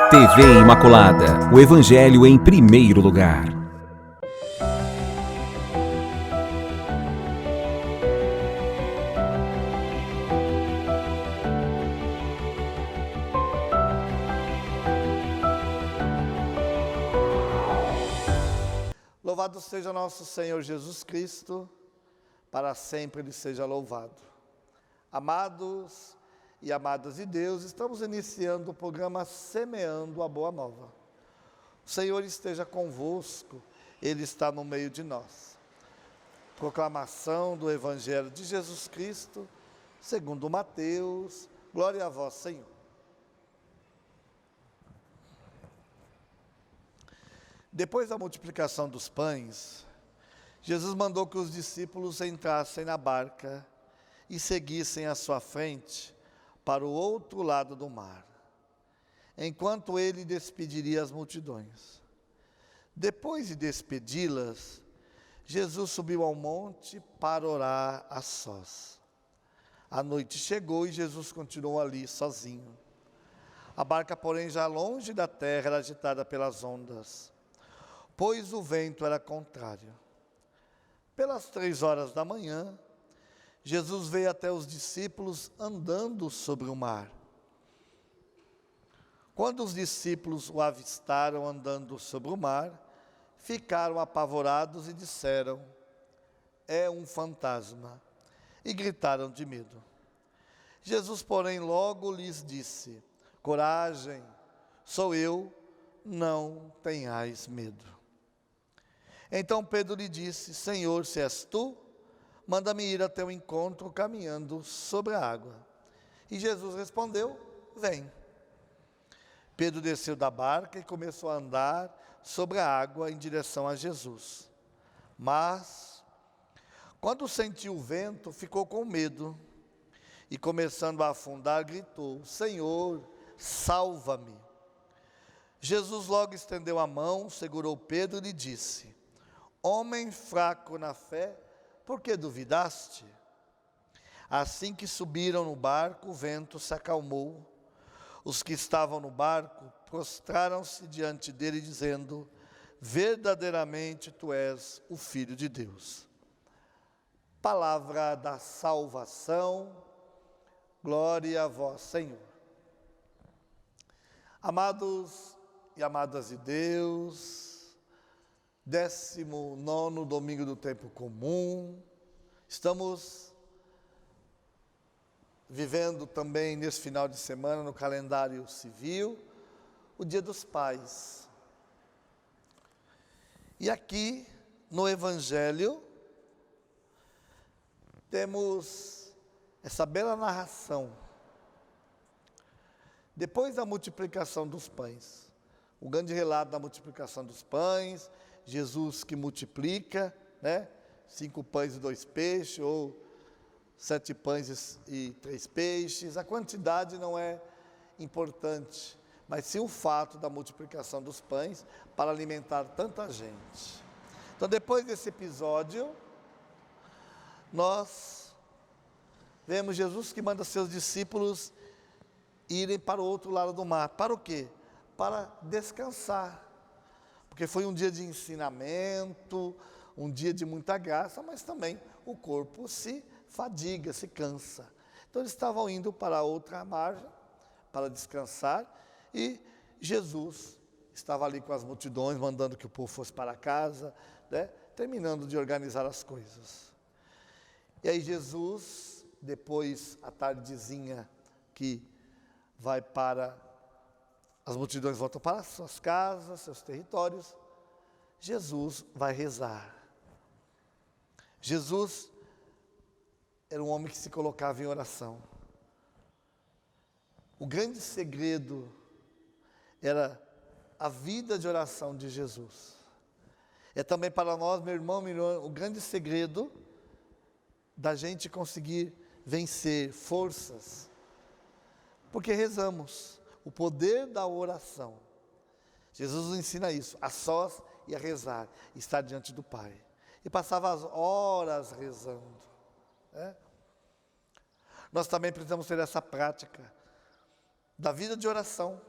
TV Imaculada, o Evangelho em primeiro lugar. Louvado seja nosso Senhor Jesus Cristo, para sempre Ele seja louvado. Amados e amadas de Deus, estamos iniciando o programa Semeando a Boa Nova. O Senhor esteja convosco, Ele está no meio de nós. Proclamação do Evangelho de Jesus Cristo, segundo Mateus. Glória a vós, Senhor. Depois da multiplicação dos pães, Jesus mandou que os discípulos entrassem na barca e seguissem à sua frente para o outro lado do mar, enquanto ele despediria as multidões. Depois de despedi-las, Jesus subiu ao monte para orar a sós. A noite chegou e Jesus continuou ali sozinho. A barca, porém, já longe da terra, era agitada pelas ondas, pois o vento era contrário. Pelas 3 horas da manhã, Jesus veio até os discípulos andando sobre o mar. Quando os discípulos o avistaram andando sobre o mar, ficaram apavorados e disseram: "É um fantasma", e gritaram de medo. Jesus, porém, logo lhes disse: "Coragem, sou eu, não tenhais medo." Então Pedro lhe disse: "Senhor, se és tu, manda-me ir a teu encontro caminhando sobre a água." E Jesus respondeu: "Vem." Pedro desceu da barca e começou a andar sobre a água em direção a Jesus. Mas, quando sentiu o vento, ficou com medo e, começando a afundar, gritou: "Senhor, salva-me." Jesus logo estendeu a mão, segurou Pedro e lhe disse: "Homem fraco na fé, por que duvidaste?" Assim que subiram no barco, o vento se acalmou. Os que estavam no barco prostraram-se diante dele, dizendo: "Verdadeiramente tu és o Filho de Deus." Palavra da salvação, glória a vós, Senhor. Amados e amadas de Deus, 19º domingo do tempo comum, estamos vivendo também nesse final de semana no calendário civil, o Dia dos Pais. E aqui no Evangelho temos essa bela narração. Depois da multiplicação dos pães, o grande relato da multiplicação dos pães, Jesus que multiplica, 5 pães e 2 peixes, ou 7 pães e 3 peixes. A quantidade não é importante, mas sim o fato da multiplicação dos pães para alimentar tanta gente. Então, depois desse episódio, nós vemos Jesus que manda seus discípulos irem para o outro lado do mar. Para o quê? Para descansar. Porque foi um dia de ensinamento, um dia de muita graça, mas também o corpo se fadiga, se cansa. Então eles estavam indo para a outra margem, para descansar, e Jesus estava ali com as multidões, mandando que o povo fosse para casa, terminando de organizar as coisas. E aí Jesus, depois, à tardezinha, que vai para... As multidões voltam para suas casas, seus territórios. Jesus vai rezar. Jesus era um homem que se colocava em oração. O grande segredo era a vida de oração de Jesus. É também para nós, meu irmão, minha irmã, o grande segredo da gente conseguir vencer forças, porque rezamos. O poder da oração. Jesus nos ensina isso, a sós e a rezar, estar diante do Pai. E passava as horas rezando. Nós também precisamos ter essa prática da vida de oração.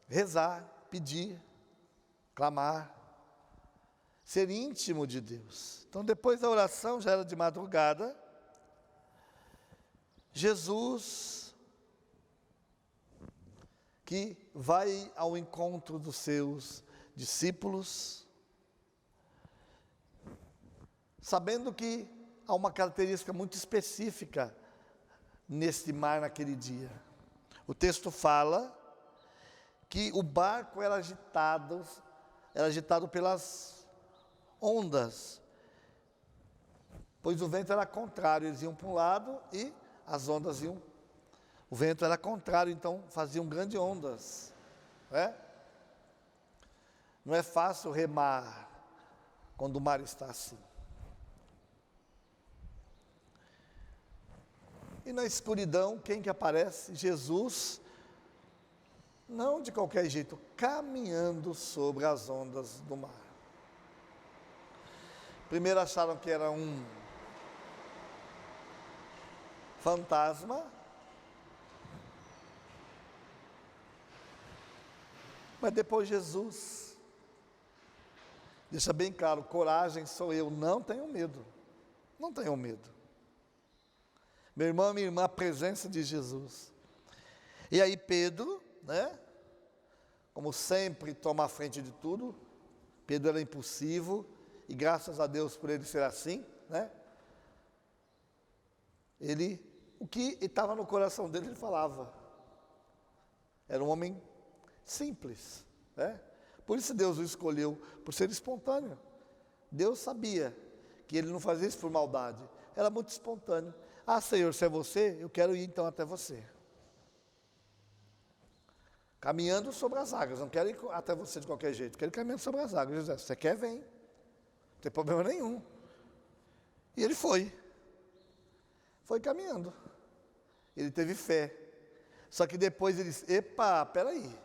rezar, pedir, clamar, ser íntimo de Deus. Então, depois da oração, já era de madrugada, Jesus, que vai ao encontro dos seus discípulos, sabendo que há uma característica muito específica neste mar naquele dia. O texto fala que o barco era agitado pelas ondas, pois o vento era contrário, eles iam para um lado e as ondas iam, o vento era contrário, então faziam grandes ondas, né? Não é fácil remar quando o mar está assim. E na escuridão, quem que aparece? Jesus, não de qualquer jeito, caminhando sobre as ondas do mar. Primeiro acharam que era um fantasma, mas depois Jesus deixa bem claro: coragem sou eu, não tenham medo, não tenham medo. Meu irmão, minha irmã, a presença de Jesus. E aí Pedro, né, como sempre, toma a frente de tudo. Pedro era impulsivo, e graças a Deus por ele ser assim, né? O que estava no coração dele, ele falava. Era um homem simples, né? Por isso Deus o escolheu, por ser espontâneo. Deus sabia que ele não fazia isso por maldade, era muito espontâneo. Ah, Senhor, se é você, eu quero ir então até você. Caminhando sobre as águas, não quero ir até você de qualquer jeito, quero ir caminhando sobre as águas. José, se você quer, vem, não tem problema nenhum. E ele foi caminhando, ele teve fé. Só que depois ele disse: epa, peraí,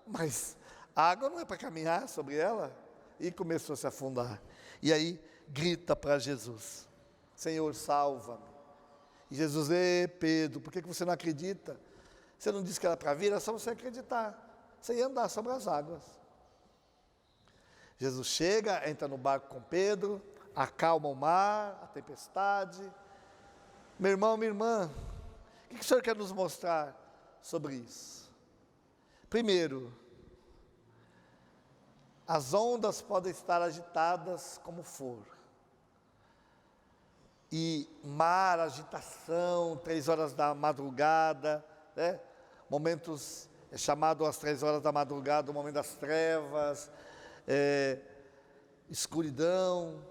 mas a água não é para caminhar sobre ela? E começou a se afundar. E aí grita para Jesus: Senhor, salva-me. E Jesus: Pedro, por que você não acredita? Você não disse que era para vir? Era só você acreditar, você ia andar sobre as águas. Jesus chega, entra no barco com Pedro, acalma o mar, a tempestade. Meu irmão, minha irmã, o que o Senhor quer nos mostrar sobre isso? Primeiro, as ondas podem estar agitadas como for. E mar, agitação, 3 horas da madrugada, né? Momentos, é chamado às 3 horas da madrugada, o momento das trevas, escuridão.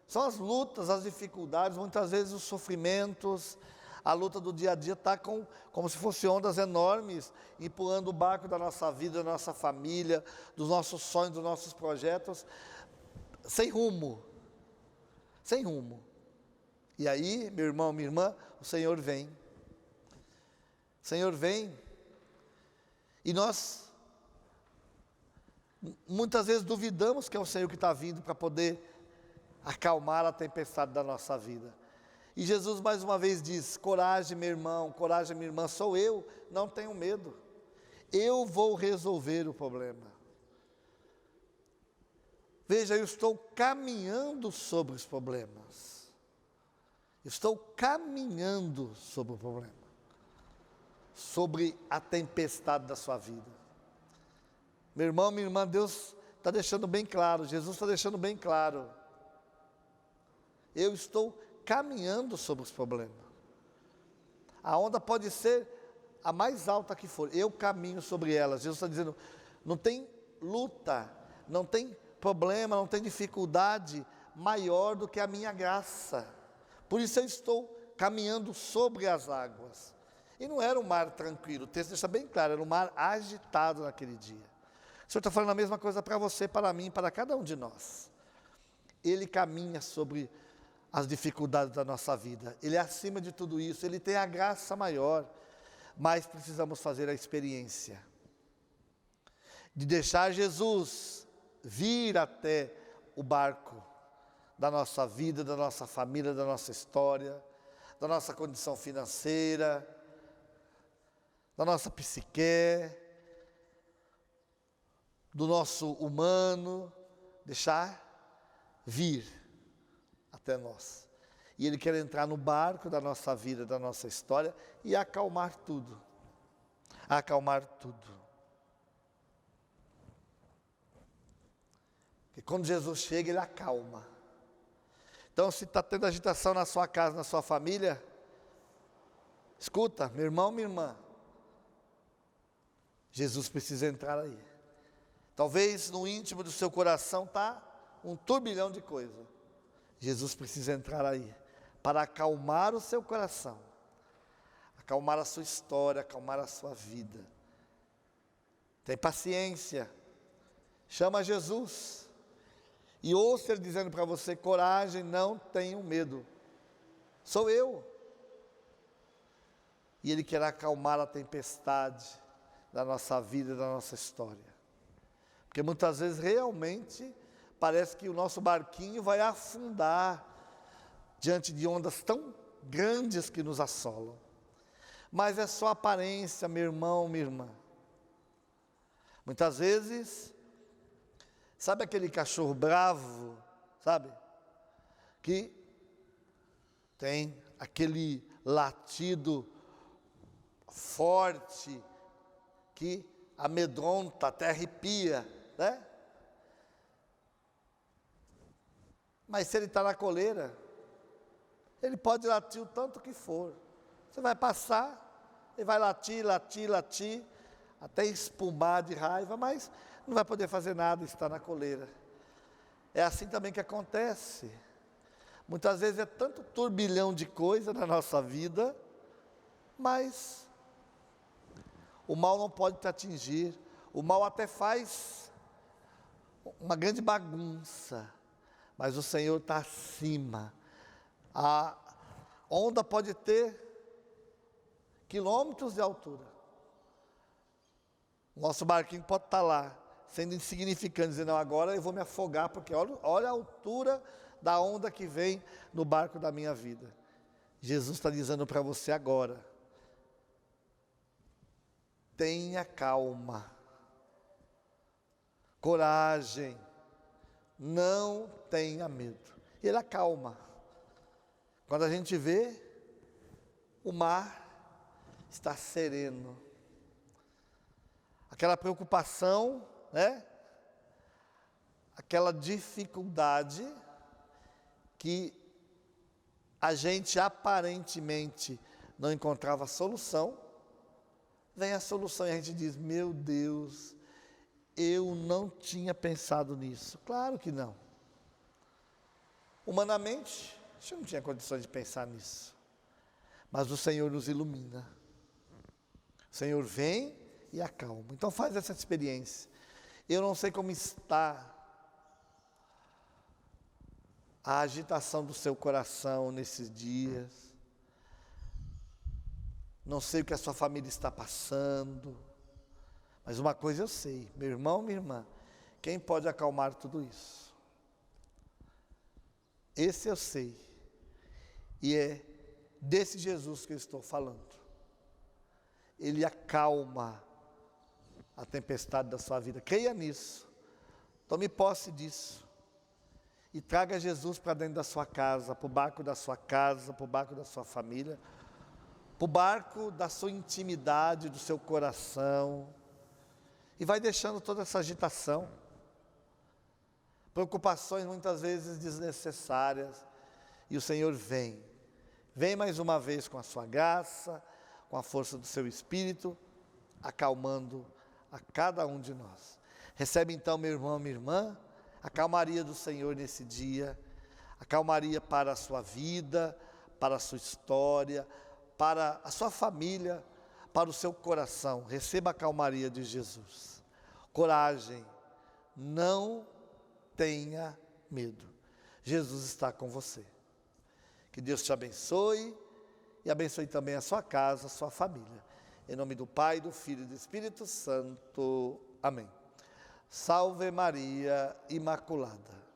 São as lutas, as dificuldades, muitas vezes os sofrimentos, a luta do dia a dia está como se fossem ondas enormes, empurrando o barco da nossa vida, da nossa família, dos nossos sonhos, dos nossos projetos, sem rumo, sem rumo. E aí, meu irmão, minha irmã, o Senhor vem. O Senhor vem. E nós, muitas vezes, duvidamos que é o Senhor que está vindo para poder acalmar a tempestade da nossa vida. E Jesus mais uma vez diz: coragem, meu irmão, coragem, minha irmã, sou eu, não tenham medo. Eu vou resolver o problema. Veja, eu estou caminhando sobre os problemas. Estou caminhando sobre o problema, sobre a tempestade da sua vida. Meu irmão, minha irmã, Deus está deixando bem claro, Jesus está deixando bem claro. Eu estou caminhando sobre os problemas. A onda pode ser a mais alta que for, eu caminho sobre ela. Jesus está dizendo: não tem luta, não tem problema, não tem dificuldade maior do que a minha graça. Por isso eu estou caminhando sobre as águas. E não era um mar tranquilo, o texto deixa bem claro, era um mar agitado naquele dia. O Senhor está falando a mesma coisa para você, para mim, para cada um de nós. Ele caminha sobre as dificuldades da nossa vida, Ele é acima de tudo isso, Ele tem a graça maior, mas precisamos fazer a experiência de deixar Jesus vir até o barco da nossa vida, da nossa família, da nossa história, da nossa condição financeira, da nossa psique, do nosso humano, deixar vir até nós. E Ele quer entrar no barco da nossa vida, da nossa história e acalmar tudo. Acalmar tudo. E quando Jesus chega, Ele acalma. Então, se está tendo agitação na sua casa, na sua família, escuta, meu irmão, minha irmã, Jesus precisa entrar aí. Talvez no íntimo do seu coração está um turbilhão de coisas. Jesus precisa entrar aí para acalmar o seu coração, acalmar a sua história, acalmar a sua vida. Tem paciência, chama Jesus e ouça Ele dizendo para você: coragem, não tenham medo, sou eu. E Ele quer acalmar a tempestade da nossa vida, da nossa história. Porque muitas vezes realmente parece que o nosso barquinho vai afundar diante de ondas tão grandes que nos assolam. Mas é só aparência, meu irmão, minha irmã. Muitas vezes, sabe aquele cachorro bravo, sabe? Que tem aquele latido forte, que amedronta, até arrepia, né? Mas se ele está na coleira, ele pode latir o tanto que for. Você vai passar, ele vai latir, latir, latir, até espumar de raiva, mas não vai poder fazer nada, está na coleira. É assim também que acontece. Muitas vezes é tanto turbilhão de coisa na nossa vida, mas o mal não pode te atingir. O mal até faz uma grande bagunça, mas o Senhor está acima. A onda pode ter quilômetros de altura. O nosso barquinho pode estar lá, sendo insignificante, dizendo: não, agora eu vou me afogar, porque olha a altura da onda que vem no barco da minha vida. Jesus está dizendo para você agora: tenha calma, coragem, não tenha medo. Ele acalma. Quando a gente vê, o mar está sereno. Aquela preocupação, né? Aquela dificuldade que a gente aparentemente não encontrava solução, vem a solução e a gente diz: meu Deus, eu não tinha pensado nisso. Claro que não. Humanamente, a gente não tinha condições de pensar nisso. Mas o Senhor nos ilumina. O Senhor vem e acalma. Então faz essa experiência. Eu não sei como está a agitação do seu coração nesses dias. Não sei o que a sua família está passando. Mas uma coisa eu sei, meu irmão, minha irmã, quem pode acalmar tudo isso? Esse eu sei. E é desse Jesus que eu estou falando. Ele acalma a tempestade da sua vida. Creia nisso. Tome posse disso. E traga Jesus para dentro da sua casa, para o barco da sua casa, para o barco da sua família, para o barco da sua intimidade, do seu coração. E vai deixando toda essa agitação. Preocupações muitas vezes desnecessárias. E o Senhor vem. Vem mais uma vez com a sua graça, com a força do seu Espírito, acalmando a cada um de nós. Recebe então, meu irmão, minha irmã, a calmaria do Senhor nesse dia, a calmaria para a sua vida, para a sua história, para a sua família, para o seu coração. Receba a calmaria de Jesus. Coragem, não tenha medo. Jesus está com você. Que Deus te abençoe e abençoe também a sua casa, a sua família. Em nome do Pai, do Filho e do Espírito Santo. Amém. Salve Maria Imaculada.